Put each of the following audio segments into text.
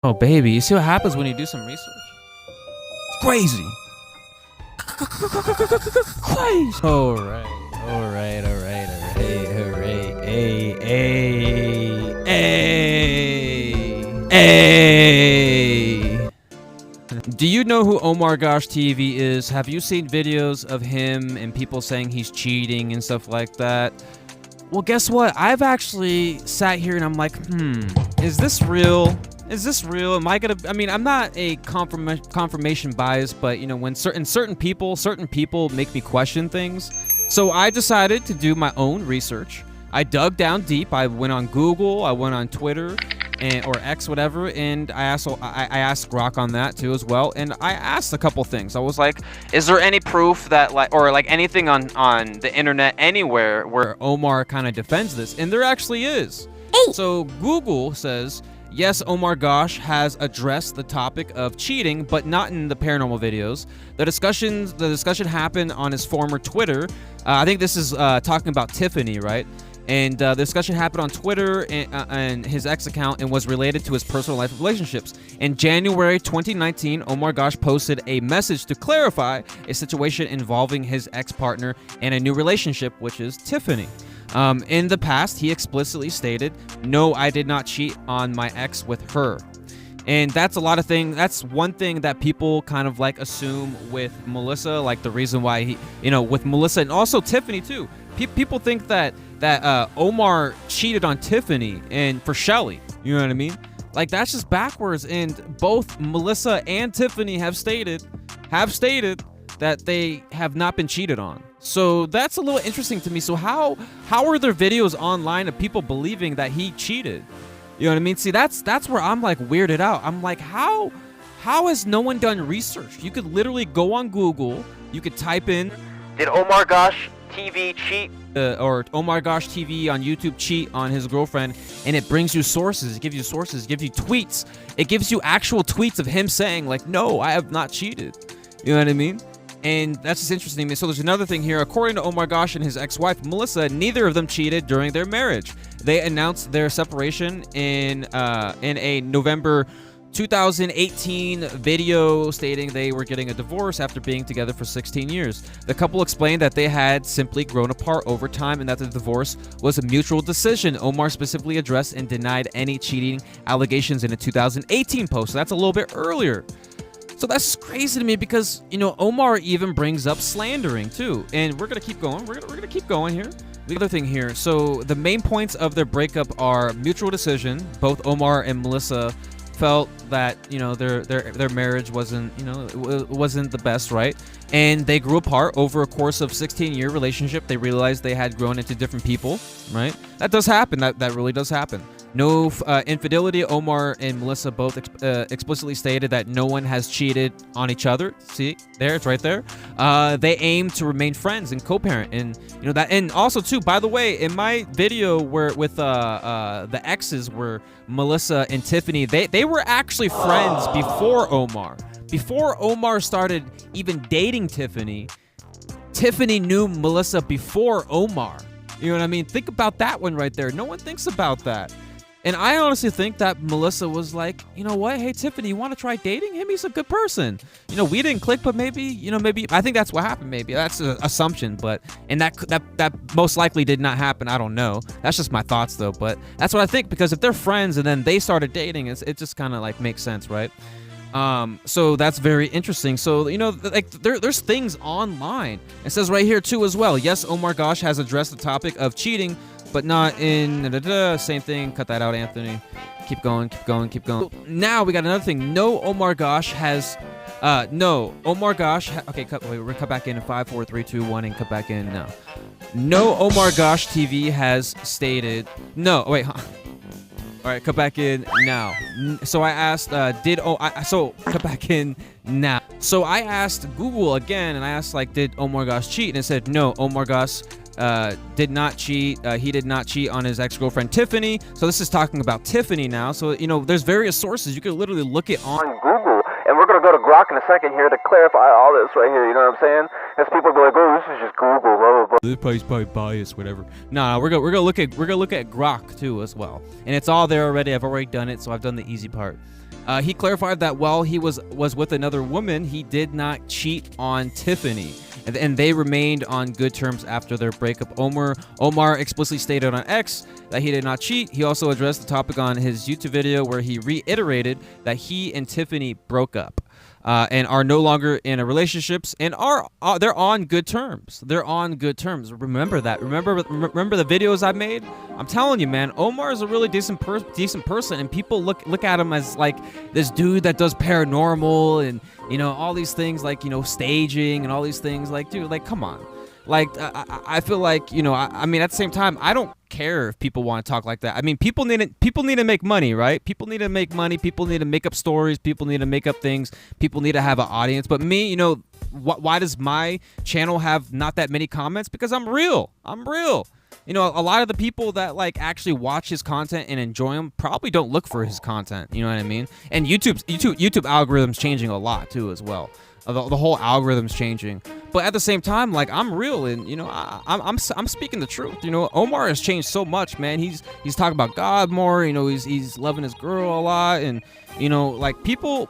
Oh, baby, you see what happens when you do some research? It's crazy. Crazy. All right. Hey. Do you know who Omargoshtv is? Have you seen videos of him and people saying he's cheating and stuff like that? Well, guess what? I've actually sat here and I'm like, is this real? Is this real? Am I gonna? I mean, I'm not a confirmation bias, but you know, when certain people make me question things. So I decided to do my own research. I dug down deep. I went on Google. I went on Twitter, or X, whatever, and I asked Grok on that too as well. And I asked a couple things. I was like, is there any proof that like anything on the internet anywhere where Omar kind of defends this? And there actually is. Hey. So Google says, yes, Omargosh has addressed the topic of cheating, but not in the paranormal videos. The discussion happened on his former Twitter. I think this is talking about Tiphanie, right? And the discussion happened on Twitter and his ex account and was related to his personal life relationships. In January 2019, Omargosh posted a message to clarify a situation involving his ex-partner and a new relationship, which is Tiphanie. In the past, he explicitly stated, "No, I did not cheat on my ex with her." And that's a lot of things. That's one thing that people kind of like assume with Melissa, like the reason why he, with Melissa and also Tiphanie too. People think that Omar cheated on Tiphanie and for Shelly. You know what I mean? Like, that's just backwards. And both Melissa and Tiphanie have stated that they have not been cheated on. So that's a little interesting to me. So how are there videos online of people believing that he cheated? You know what I mean? See, that's where I'm like weirded out. I'm like, how has no one done research? You could literally go on Google. You could type in, did Omargoshtv cheat? Or Omargoshtv on YouTube cheat on his girlfriend, and it brings you sources. It gives you sources. It gives you tweets. It gives you actual tweets of him saying like, no, I have not cheated. You know what I mean? And that's just interesting to me. So there's another thing here. According to Omargosh and his ex-wife, Melissa, neither of them cheated during their marriage. They announced their separation in a November 2018 video stating they were getting a divorce after being together for 16 years. The couple explained that they had simply grown apart over time and that the divorce was a mutual decision. Omar specifically addressed and denied any cheating allegations in a 2018 post. So that's a little bit earlier. So that's crazy to me because, Omar even brings up slandering too. And we're going to keep going. We're going to keep going here. The other thing here. So the main points of their breakup are mutual decision. Both Omar and Melissa felt that, their marriage wasn't, wasn't the best, right? And they grew apart over a course of 16-year relationship. They realized they had grown into different people, right? That does happen. That really does happen. No infidelity. Omar and Melissa both explicitly stated that no one has cheated on each other. See, there, it's right there. They aim to remain friends and co-parent, and that. And also, too, by the way, in my video where with the exes were Melissa and Tiphanie, they were actually friends before Omar. Before Omar started even dating Tiphanie, Tiphanie knew Melissa before Omar. You know what I mean? Think about that one right there. No one thinks about that. And I honestly think that Melissa was like, you know what? Hey, Tiphanie, you want to try dating him? He's a good person. We didn't click, but maybe, I think that's what happened. Maybe that's an assumption, and that most likely did not happen. I don't know. That's just my thoughts though. But that's what I think, because if they're friends and then they started dating, it just kind of like makes sense, right? So that's very interesting. So, like there's things online. It says right here too as well. Yes, Omargosh has addressed the topic of cheating, but not in same thing. Cut that out, Anthony. Keep going. Now we got another thing. No, Omargosh has okay, we're gonna cut back in 5, 4, 3, 2, 1 and cut back in now. No, Omargoshtv has stated no. Wait, huh? All right, cut back in now. So I asked, cut back in now. So I asked Google again, and I asked, did Omargosh cheat? And it said, no, Omargosh did not cheat. He did not cheat on his ex-girlfriend, Tiphanie. So this is talking about Tiphanie now. So, there's various sources. You could literally look it on Google. And we're going to go to Grok in a second here to clarify all this right here. You know what I'm saying? Because people be like, oh, this is just Google, blah, blah, blah. This probably biased, whatever. No, we're gonna look at Grok too as well. And it's all there already. I've already done it, so I've done the easy part. He clarified that while he was with another woman, he did not cheat on Tiphanie, and they remained on good terms after their breakup. Omar explicitly stated on X that he did not cheat. He also addressed the topic on his YouTube video where he reiterated that he and Tiphanie broke up. And are no longer in a relationships, and they're on good terms. They're on good terms. Remember that. Remember the videos I made. I'm telling you, man. Omar is a really decent person, and people look at him as like this dude that does paranormal and all these things, like staging and all these things. Like, dude, like, come on. Like, I feel like, I mean, at the same time, I don't care if people want to talk like that. I mean, people need to make money, right? People need to make money. People need to make up stories. People need to make up things. People need to have an audience. But me, why does my channel have not that many comments? Because I'm real. I'm real. A lot of the people that like actually watch his content and enjoy him probably don't look for his content. You know what I mean? And YouTube algorithm's changing a lot too as well. The whole algorithm's changing, but at the same time, like, I'm real, and I'm speaking the truth. Omar has changed so much, man. He's talking about God more. He's loving his girl a lot, and like, people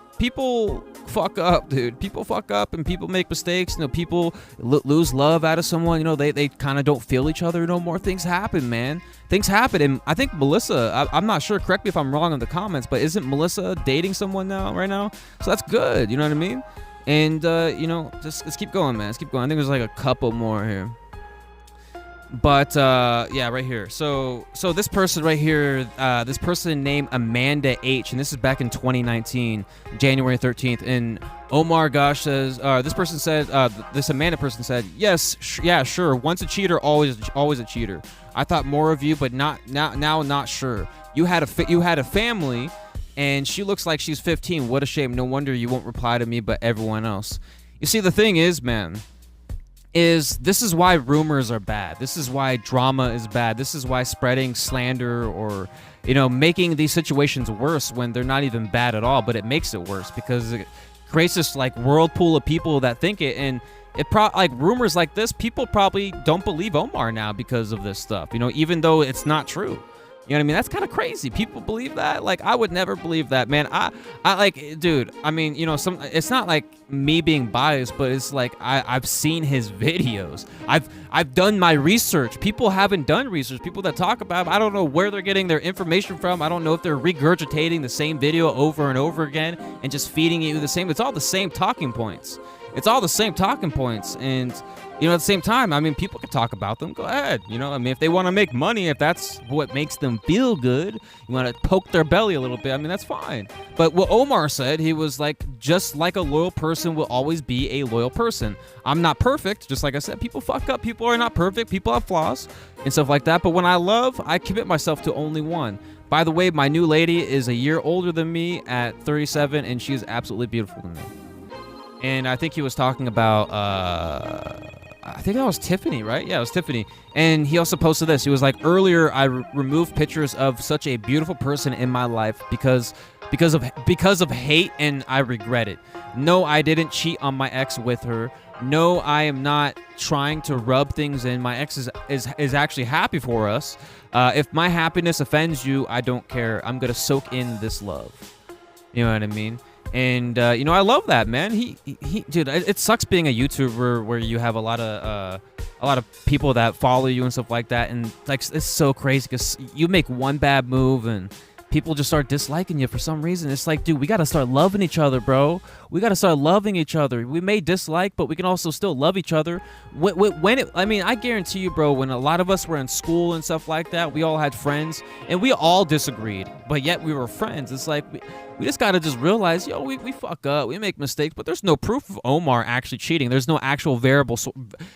fuck up, dude. People fuck up, and people make mistakes. People lose love out of someone. They kind of don't feel each other no more. Things happen, man. Things happen, and I think Melissa, I'm not sure. Correct me if I'm wrong in the comments, but isn't Melissa dating someone right now? So that's good. You know what I mean? And, just let's keep going, man. Let's keep going. I think there's like a couple more here. But, yeah, right here. So this person right here, this person named Amanda H., and this is back in 2019, January 13th. And Omargoshtv says, this person said, this Amanda person said, yes, yeah, sure. Once a cheater, always a cheater. I thought more of you, but now not sure. You had a family. And she looks like she's 15. What a shame. No wonder you won't reply to me, but everyone else. You see, the thing is, man, this is why rumors are bad. This is why drama is bad. This is why spreading slander or, making these situations worse when they're not even bad at all, but it makes it worse because it creates this like whirlpool of people that think it. And like rumors like this, people probably don't believe Omar now because of this stuff, even though it's not true. You know what I mean? That's kind of crazy. People believe that. Like, I would never believe that, man. I like, dude, I mean, it's not like me being biased, but it's like I've seen his videos. I've done my research. People haven't done research. People that talk about him, I don't know where they're getting their information from. I don't know if they're regurgitating the same video over and over again and just feeding you the same. It's all the same talking points. And at the same time, I mean, people can talk about them. Go ahead. I mean, if they want to make money, if that's what makes them feel good, you want to poke their belly a little bit, I mean, that's fine. But what Omar said, he was like, just like a loyal person will always be a loyal person. I'm not perfect. Just like I said, people fuck up. People are not perfect. People have flaws and stuff like that. But when I love, I commit myself to only one. By the way, my new lady is a year older than me at 37, and she is absolutely beautiful to me. And I think he was talking about, I think that was Tiphanie, right? Yeah, it was Tiphanie. And he also posted this. He was like, earlier I removed pictures of such a beautiful person in my life because of hate, and I regret it. No, I didn't cheat on my ex with her. No, I am not trying to rub things in. My ex is actually happy for us. If my happiness offends you, I don't care. I'm gonna soak in this love. You know what I mean? And I love that, man. He dude, it sucks being a YouTuber where you have a lot of people that follow you and stuff like that, and like, it's so crazy because you make one bad move and people just start disliking you for some reason. It's like, dude, we gotta start loving each other, bro. We gotta start loving each other. We may dislike, but we can also still love each other. I mean, I guarantee you, bro, when a lot of us were in school and stuff like that, we all had friends, and we all disagreed, but yet we were friends. It's like, we just gotta just realize, we fuck up, we make mistakes, but there's no proof of Omar actually cheating. There's no actual variable,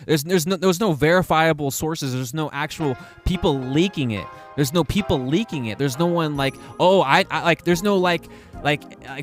there's no verifiable sources. There's no actual people leaking it. There's no people leaking it. There's no one like, there's no like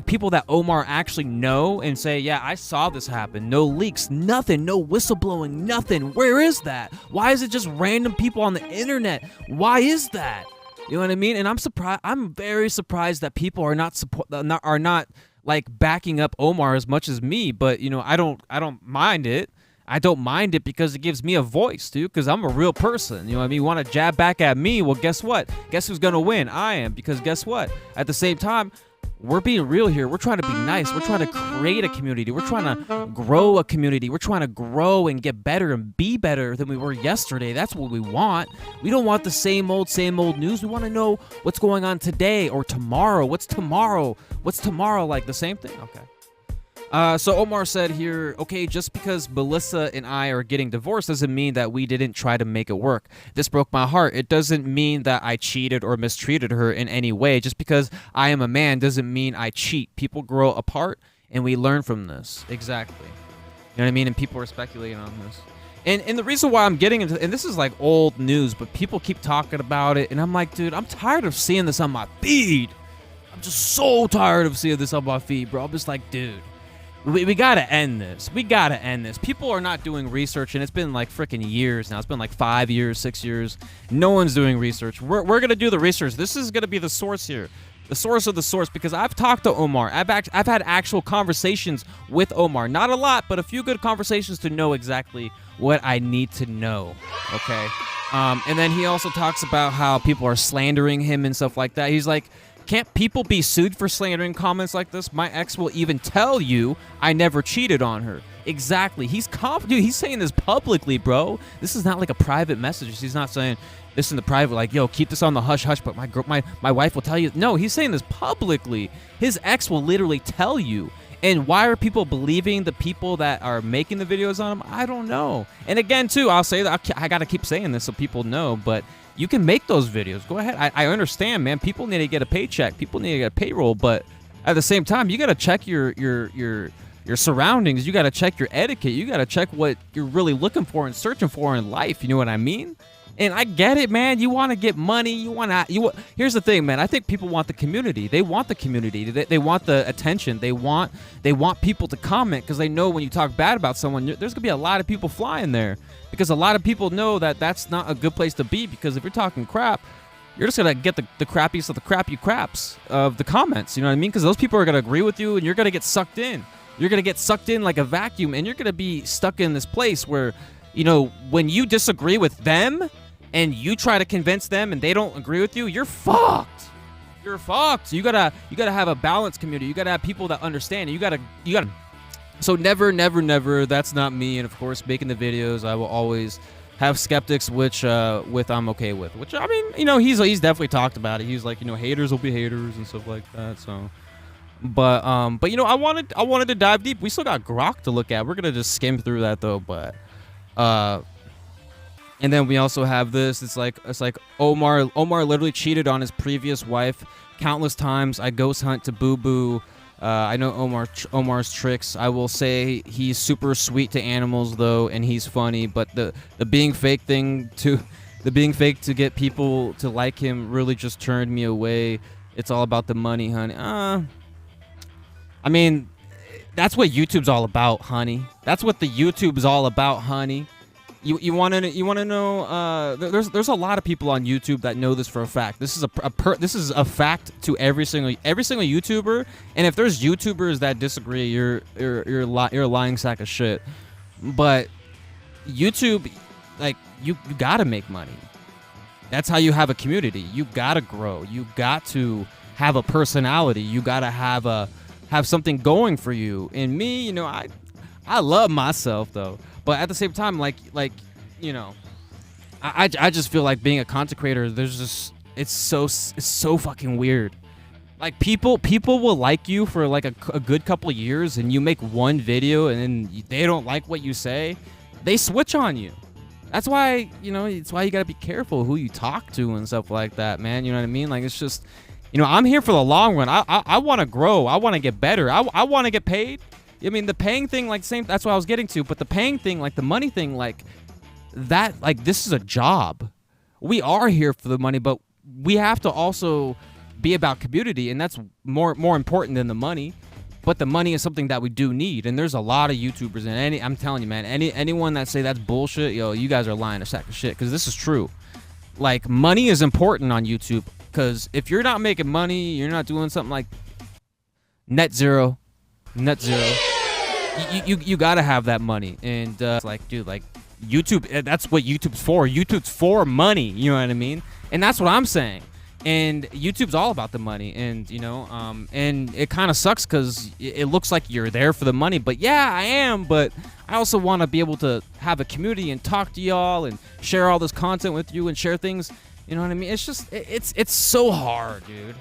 people that Omar actually know and say, yeah, I saw this happen. No leaks, nothing, no whistleblowing, nothing. Where is that? Why is it just random people on the internet? Why is that? You know what I mean? And I'm surprised. I'm very surprised that people are not like backing up Omar as much as me. But I don't mind it. I don't mind it because it gives me a voice, dude, because I'm a real person. You know what I mean? You want to jab back at me? Well, guess what? Guess who's going to win? I am, because guess what? At the same time, we're being real here. We're trying to be nice. We're trying to create a community. We're trying to grow a community. We're trying to grow and get better and be better than we were yesterday. That's what we want. We don't want the same old news. We want to know what's going on today or tomorrow. What's tomorrow? What's tomorrow like? The same thing? Okay. So Omar said here, okay, just because Melissa and I are getting divorced doesn't mean that we didn't try to make it work. This broke my heart. It doesn't mean that I cheated or mistreated her in any way. Just because I am a man doesn't mean I cheat. People grow apart and we learn from this. Exactly. You know what I mean? And people are speculating on this. And the reason why I'm getting into, and this is like old news, but people keep talking about it. And I'm like, dude, I'm tired of seeing this on my feed. I'm just so tired of seeing this on my feed, bro. I'm just like, dude. We gotta end this. We gotta end this. People are not doing research, and it's been like freaking years now. It's been like 5 years, 6 years. No one's doing research. We're gonna do the research. This is gonna be the source here, the source of the source, because I've talked to Omar. I've had actual conversations with Omar. Not a lot, but a few good conversations to know exactly what I need to know. Okay. And then he also talks about how people are slandering him and stuff like that. He's like, can't people be sued for slandering comments like this? My ex will even tell you I never cheated on her. Exactly. He's dude, he's saying this publicly, bro. This is not like a private message. He's not saying this in the private, like, yo, keep this on the hush hush, but my wife will tell you. No, he's saying this publicly. His ex will literally tell you. And why are people believing the people that are making the videos on him? I don't know. And again, too, I'll say that I got to keep saying this so people know, but you can make those videos. Go ahead. I understand, man. People need to get a paycheck. People need to get a payroll. But at the same time, you got to check your surroundings. You got to check your etiquette. You got to check what you're really looking for and searching for in life. You know what I mean? And I get it, man. You want to get money. Here's the thing, man. I think people want the community. They want the community. They want the attention. They want people to comment because they know when you talk bad about someone, there's going to be a lot of people flying there. Because a lot of people know that that's not a good place to be, because if you're talking crap, you're just going to get the crappiest of the crappy craps of the comments. You know what I mean? Because those people are going to agree with you, and you're going to get sucked in. You're going to get sucked in like a vacuum, and you're going to be stuck in this place where, you know, when you disagree with them and you try to convince them and they don't agree with you, you're fucked. You're fucked. You gotta have a balanced community. You gotta have people that understand. You gotta. So never, that's not me. And of course, making the videos, I will always have skeptics, which I'm okay with. Which, I mean, you know, he's definitely talked about it. He's like, you know, haters will be haters and stuff like that. So, but you know, I wanted to dive deep. We still got Grok to look at. We're gonna just skim through that though. But and then we also have this. It's like Omar literally cheated on his previous wife countless times. I ghost hunt to Boo Boo. I know Omar's tricks. I will say he's super sweet to animals though, and he's funny. But the being fake to get people to like him really just turned me away. It's all about the money, honey. I mean, that's what YouTube's all about, honey. That's what the YouTube's all about, honey. You want to know? There's a lot of people on YouTube that know this for a fact. This is this is a fact to every single YouTuber. And if there's YouTubers that disagree, you're a lying sack of shit. But YouTube, like, you gotta make money. That's how you have a community. You gotta grow. You got to have a personality. You gotta have something going for you. And me, you know, I love myself though. But at the same time, like you know, I just feel like being a content creator, it's so fucking weird. Like people will like you for like a good couple of years, and you make one video and then they don't like what you say, they switch on you. That's why, you know, it's why you gotta be careful who you talk to and stuff like that, man. You know what I mean? Like, it's just, you know, I'm here for the long run. I want to grow. I want to get better. I want to get paid. I mean, the paying thing, like, same, that's what I was getting to. But the paying thing, like, the money thing, like, that, like, this is a job. We are here for the money, but we have to also be about community, and that's more important than the money. But the money is something that we do need, and there's a lot of YouTubers, and I'm telling you, man, anyone that say that's bullshit, yo, you guys are lying a sack of shit, because this is true. Like, money is important on YouTube, because if you're not making money, you're not doing something like net zero. You gotta have that money, and like, dude, like, YouTube, that's what YouTube's for. YouTube's for money, you know what I mean? And that's what I'm saying. And YouTube's all about the money, and and it kind of sucks because it looks like you're there for the money. But yeah, I am. But I also want to be able to have a community and talk to y'all and share all this content with you and share things. You know what I mean? It's just it's so hard, dude.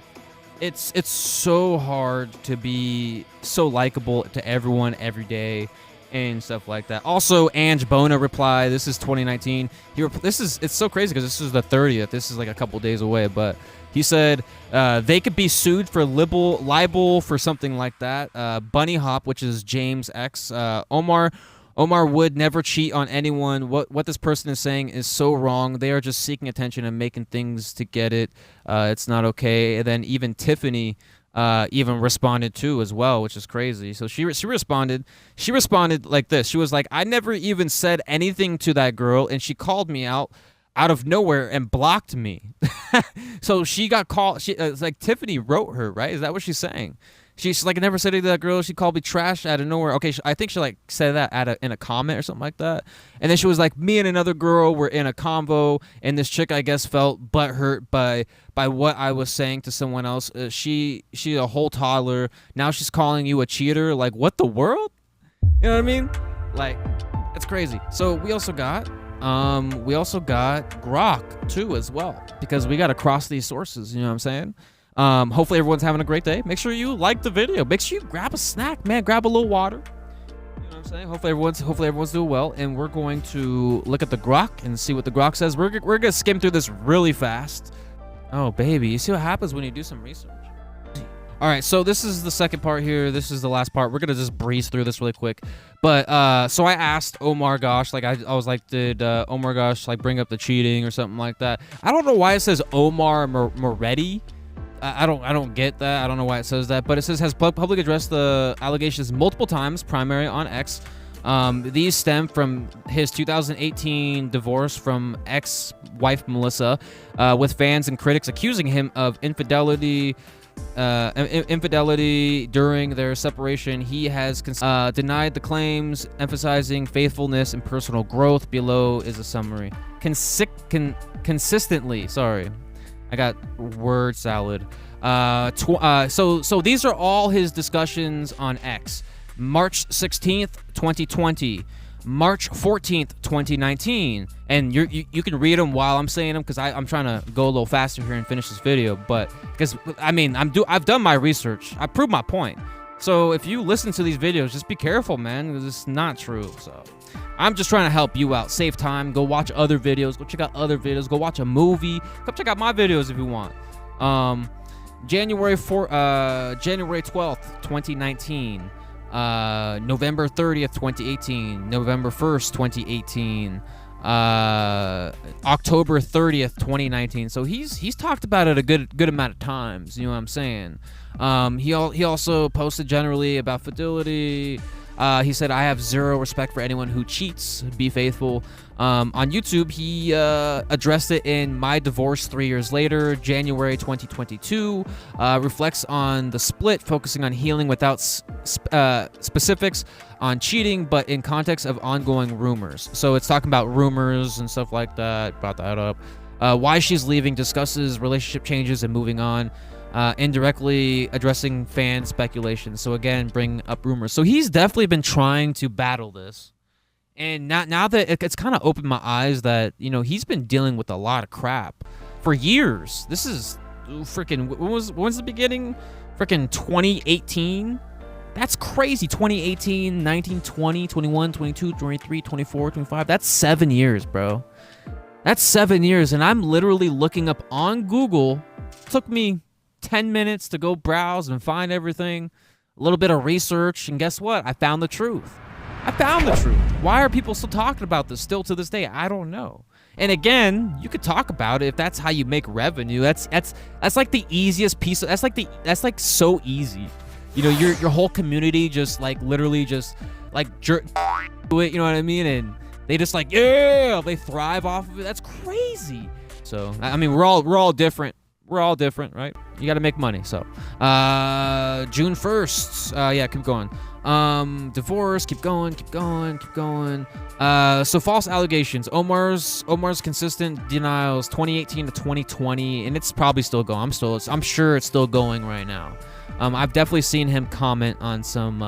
It's so hard to be so likable to everyone every day and stuff like that. Also, Ange Bona replied, this is 2019. It's so crazy because this is the 30th. This is like a couple days away, but he said they could be sued for libel for something like that. Bunny Hop, which is James X. Omar would never cheat on anyone. What this person is saying is so wrong. They are just seeking attention and making things to get it. It's not okay. And then even Tiphanie even responded too as well, which is crazy. So she responded. She responded like this. She was like, "I never even said anything to that girl, and she called me out of nowhere and blocked me." So she got called. It's like Tiphanie wrote her, right? Is that what she's saying? She's like, "I never said anything to that girl. She called me trash out of nowhere." Okay, I think she like said that in a comment or something like that. And then she was like, "Me and another girl were in a convo, and this chick, I guess, felt butthurt by what I was saying to someone else. She's a whole toddler. Now she's calling you a cheater. Like, what the world? You know what I mean? Like, it's crazy." So we also got Grok too as well, because we got to cross these sources. You know what I'm saying? Hopefully everyone's having a great day. Make sure you like the video. Make sure you grab a snack, man. Grab a little water. You know what I'm saying? Hopefully everyone's doing well. And we're going to look at the Grok and see what the Grok says. We're gonna skim through this really fast. Oh baby, you see what happens when you do some research. All right, so this is the second part here. This is the last part. We're gonna just breeze through this really quick. But so I asked Omargoshtv, like I was like, did Omargoshtv like bring up the cheating or something like that? I don't know why it says Omar Moretti. I don't get that. I don't know why it says that, but it says has publicly addressed the allegations multiple times, primarily on X. These stem from his 2018 divorce from ex-wife Melissa, with fans and critics accusing him of infidelity during their separation. He has denied the claims, emphasizing faithfulness and personal growth. Below is a summary. Consistently, sorry. I got word salad. So these are all his discussions on X. March 16th, 2020. March 14th, 2019. And you can read them while I'm saying them, because I'm trying to go a little faster here and finish this video. But because I mean I've done my research. I proved my point. So if you listen to these videos, just be careful, man, because it's not true. So I'm just trying to help you out. Save time. Go watch other videos. Go check out other videos. Go watch a movie. Come check out my videos if you want. January 12th, 2019. November 30th, 2018. November 1st, 2018. October 30th, 2019. So he's talked about it a good amount of times. You know what I'm saying? He also posted generally about fidelity. He said, "I have zero respect for anyone who cheats. Be faithful." On YouTube, he addressed it in My Divorce 3 Years Later, January 2022. Reflects on the split, focusing on healing without specifics on cheating, but in context of ongoing rumors. So it's talking about rumors and stuff like that. Brought that up. Why she's leaving, discusses relationship changes and moving on. Indirectly addressing fan speculation. So again, bring up rumors. So he's definitely been trying to battle this, and now that it's kind of opened my eyes that he's been dealing with a lot of crap for years. This is freaking when's the beginning? Freaking 2018. That's crazy. 2018, 19, 20, 21, 22, 23, 24, 25. That's 7 years, bro. That's 7 years, and I'm literally looking up on Google. Took me 10 minutes to go browse and find everything, a little bit of research, and guess what? I found the truth. Why are people still talking about this still to this day? I don't know. And again, you could talk about it if that's how you make revenue. That's like the easiest piece of, that's like so easy. Your whole community just like literally just like jerk to it, you know what I mean? And they just like, yeah, they thrive off of it. That's crazy. So I mean, we're all different. We're all different, right? You got to make money. So, June 1st. Yeah, keep going. Divorce, keep going. So false allegations. Omar's consistent denials 2018 to 2020, and it's probably still going. I'm sure it's still going right now. I've definitely seen him comment on some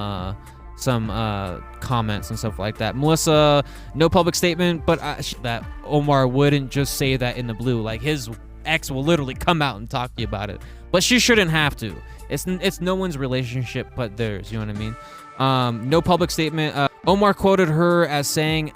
comments and stuff like that. Melissa, no public statement, but that Omar wouldn't just say that in the blue. Like, his ex will literally come out and talk to you about it, but she shouldn't have to. It's no one's relationship but theirs, you know what I mean? No public statement. Omar quoted her as saying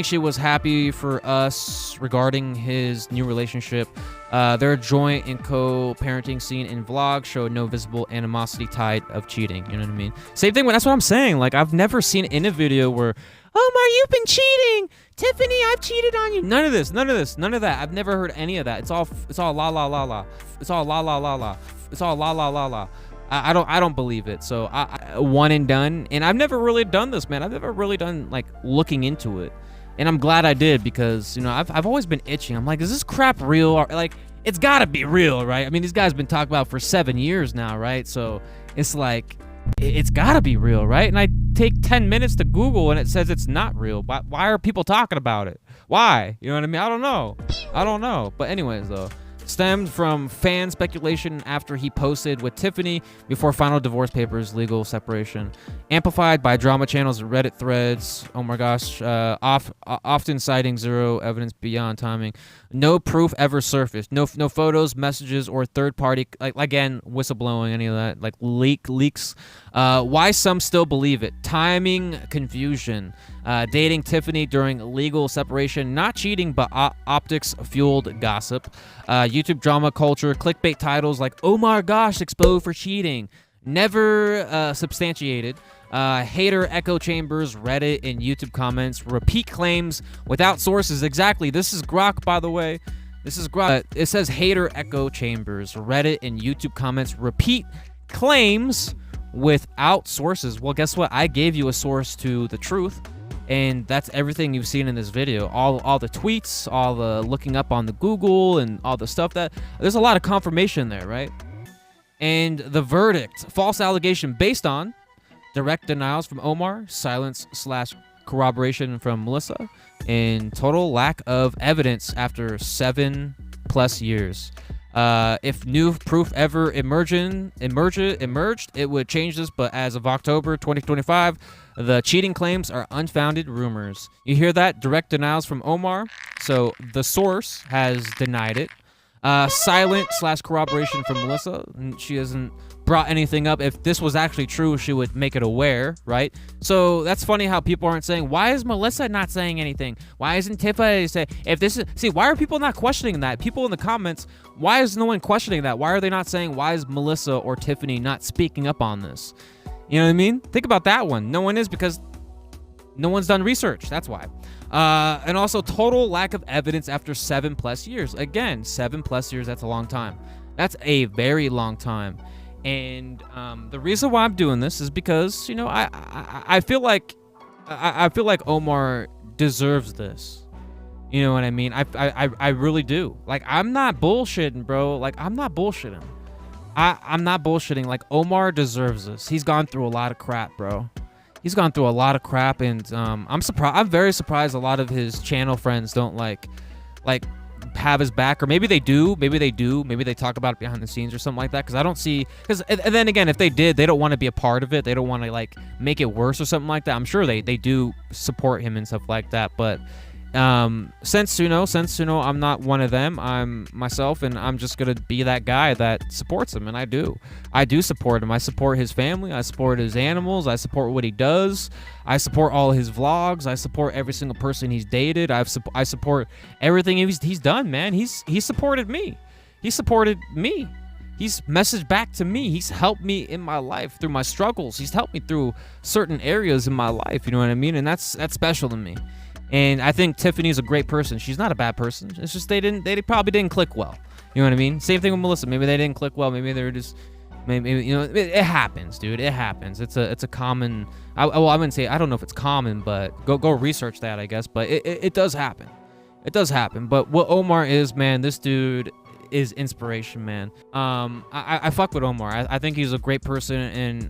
she was happy for us regarding his new relationship. Their joint and co-parenting scene in vlog showed no visible animosity tied of cheating. You know what I mean? Same thing. That's what I'm saying. Like, I've never seen in a video where, Omar, you've been cheating. Tiphanie, I've cheated on you. None of this. None of that. I've never heard any of that. It's all la la la la. It's all la la la la. It's all la la la la. I don't believe it. So I one and done. And I've never really done this, man. I've never really done like looking into it. And I'm glad I did, because, you know, I've always been itching. I'm like, is this crap real? Or, like, it's gotta be real, right? I mean, these guys been talking about for 7 years now, right? So it's like, it's gotta be real, right? And I take 10 minutes to Google and it says it's not real. Why are people talking about it? Why? You know what I mean? I don't know. But anyways, though, stemmed from fan speculation after he posted with Tiphanie before final divorce papers, legal separation. Amplified by drama channels, Reddit threads. Oh my gosh. Often citing zero evidence beyond timing. No proof ever surfaced. No photos, messages, or third party, like, again, whistleblowing, any of that, like leaks. Why some still believe it. Timing confusion. Dating Tiphanie during legal separation. Not cheating, but optics fueled gossip. YouTube drama culture. Clickbait titles like Omargoshtv exposed for cheating. Never substantiated. Hater echo chambers, Reddit and YouTube comments, repeat claims without sources. Exactly. This is Grok, by the way. This is Grok. It says hater echo chambers, Reddit and YouTube comments, repeat claims without sources. Well, guess what? I gave you a source to the truth, and that's everything you've seen in this video. All the tweets, all the looking up on the Google, and all the stuff that there's a lot of confirmation there, right? And the verdict: false allegation based on direct denials from Omar, silence/corroboration from Melissa, and total lack of evidence after 7+ years. If new proof ever emerged, it would change this, but as of October 2025, the cheating claims are unfounded rumors. You hear that? Direct denials from Omar, so the source has denied it. Silent/corroboration from Melissa, and she hasn't brought anything up. If this was actually true, she would make it aware, right? So that's funny how people aren't saying, why is Melissa not saying anything? Why isn't Tiffany saying? If this is, see, why are people not questioning that? People in the comments, why is no one questioning that? Why are they not saying, why is Melissa or Tiphanie not speaking up on this? You know what I mean? Think about that one. No one is, because no one's done research. That's why. And also total lack of evidence after 7+ years. Again, 7+ years, that's a long time. That's a very long time. And the reason why I'm doing this is because, you know, I feel like Omar deserves this. You know what I mean? I really do. Like, I'm not bullshitting, bro. Like, I'm not bullshitting. I'm not bullshitting. Like, Omar deserves this. He's gone through a lot of crap, bro. He's gone through a lot of crap, and I'm surprised. I'm very surprised a lot of his channel friends don't like have his back, or maybe they do. Maybe they talk about it behind the scenes or something like that. Because I don't see. And then again, if they did, they don't want to be a part of it. They don't want to like make it worse or something like that. I'm sure they do support him and stuff like that. But since you know I'm not one of them, I'm myself, and I'm just gonna be that guy that supports him. And I do support him. I support his family. I support his animals. I support what he does. I support all his vlogs. I support every single person he's dated. I support everything he's done, man. He's supported me. He supported me. He's messaged back to me. He's helped me in my life through my struggles. He's helped me through certain areas in my life. You know what I mean? And that's special to me. And I think Tiffany's a great person. She's not a bad person. It's just they probably didn't click well. You know what I mean? Same thing with Melissa. Maybe they didn't click well. Maybe they were just, maybe you know, it happens, dude. It happens. It's a common. I wouldn't say, I don't know if it's common, but go research that, I guess. But it does happen. It does happen. But what Omar is, man, this dude, is inspiration, man. I fuck with Omar. I think he's a great person,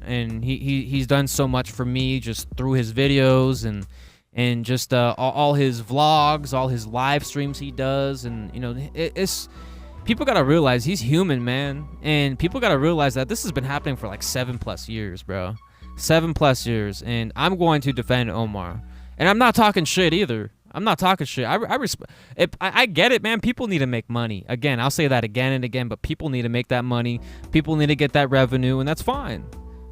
and he's done so much for me just through his videos and just all his vlogs, all his live streams he does, and you know, it's people gotta realize he's human, man, and people gotta realize that this has been happening for like 7+ years, bro. 7+ years, and I'm going to defend Omar, and I'm not talking shit either. I'm not talking shit. I get it, man. People need to make money. Again, I'll say that again and again, but people need to make that money. People need to get that revenue, and that's fine.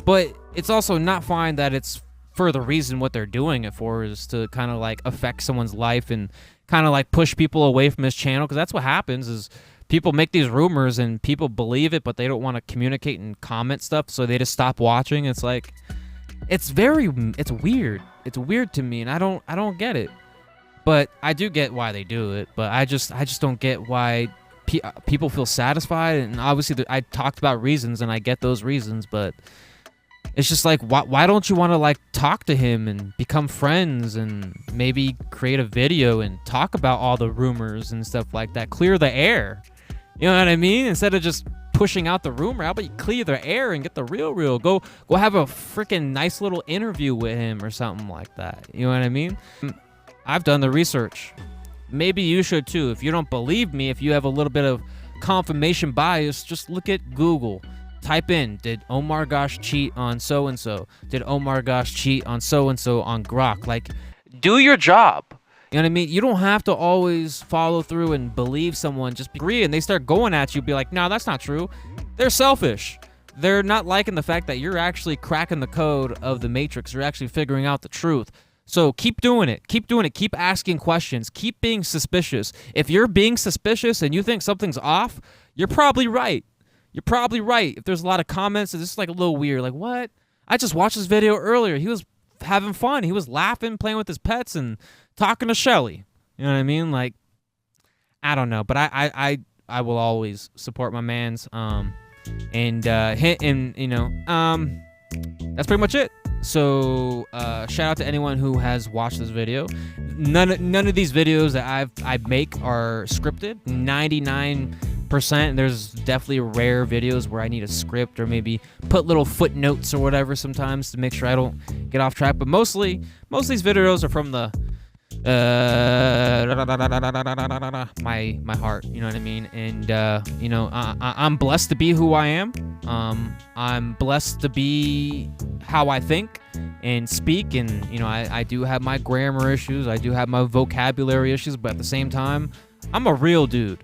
But it's also not fine that it's for the reason what they're doing it for is to kind of like affect someone's life and kind of like push people away from his channel, because that's what happens is people make these rumors and people believe it, but they don't want to communicate and comment stuff, so they just stop watching. It's like, it's weird. It's weird to me, and I don't get it. But I do get why they do it, but I just don't get why people feel satisfied. And obviously, I talked about reasons, and I get those reasons, but it's just like, why don't you want to like talk to him and become friends and maybe create a video and talk about all the rumors and stuff like that? Clear the air, you know what I mean? Instead of just pushing out the rumor, how about you clear the air and get the real? Go have a freaking nice little interview with him or something like that. You know what I mean? I've done the research. Maybe you should too. If you don't believe me, if you have a little bit of confirmation bias, just look at Google. Type in, did Omargoshtv cheat on so-and-so? Did Omargoshtv cheat on so-and-so on Grok? Like, do your job. You know what I mean? You don't have to always follow through and believe someone. Just agree and they start going at you, be like, no, that's not true. They're selfish. They're not liking the fact that you're actually cracking the code of the matrix. You're actually figuring out the truth. So keep doing it. Keep doing it. Keep asking questions. Keep being suspicious. If you're being suspicious and you think something's off, you're probably right. You're probably right. If there's a lot of comments, it's just like a little weird. Like, what? I just watched this video earlier. He was having fun. He was laughing, playing with his pets, and talking to Shelly. You know what I mean? Like, I don't know. But I will always support my mans. And you know, that's pretty much it. So shout out to anyone who has watched this video. None of these videos that I make are scripted. 99%. There's definitely rare videos where I need a script or maybe put little footnotes or whatever sometimes to make sure I don't get off track. But mostly these videos are from the my heart, you know what I mean? And you know, I'm blessed to be who I am. I'm blessed to be how I think and speak, and you know, I do have my grammar issues, I do have my vocabulary issues, but at the same time, I'm a real dude,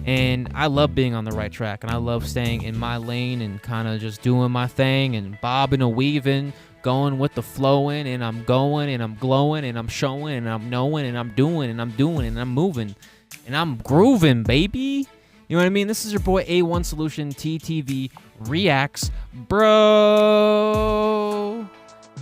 and I love being on the right track, and I love staying in my lane and kind of just doing my thing and bobbing and weaving, going with the flowing, and I'm going and I'm glowing and I'm showing and I'm knowing and I'm doing and I'm doing and I'm moving and I'm grooving, baby. You know what I mean? This is your boy A1 Solution TTV Reacts, bro.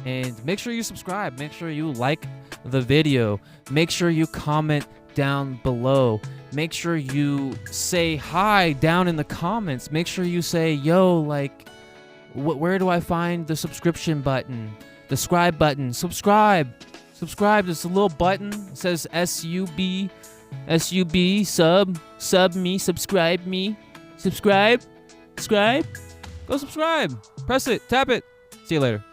And make sure you subscribe. Make sure you like the video. Make sure you comment down below. Make sure you say hi down in the comments. Make sure you say, yo, like, where do I find the subscription button? The subscribe button. Subscribe. There's a little button. It says SUB. Sub me. Subscribe me. Subscribe. Go subscribe. Press it. Tap it. See you later.